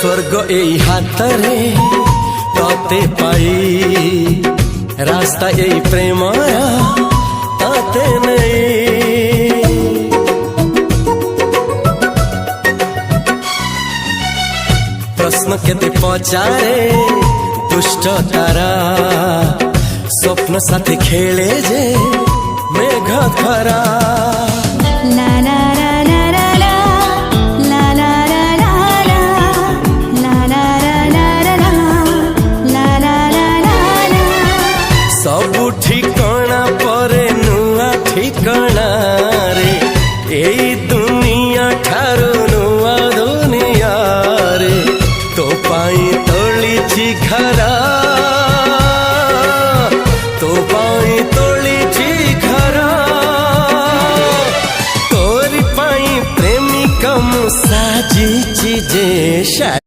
स्वर्ग एई हातरे तते पाई रास्ता एई प्रेमया तते नहीं। प्रश्न केते पचारे दुष्ट तारा स्वप्न साथी खेले जे मेघ खरा। ला ला ला ला ला ला ला ला ला ला ला ला ला ला। सबु ठिकाना परे नुआ ठिकाना रे एई दुनिया ठारू नुआ दुनिया रे। तो पाई तोलिछि घरा तो पाई तोलिछि घरा तोरी पाई प्रेमिका मु साजिछि जे।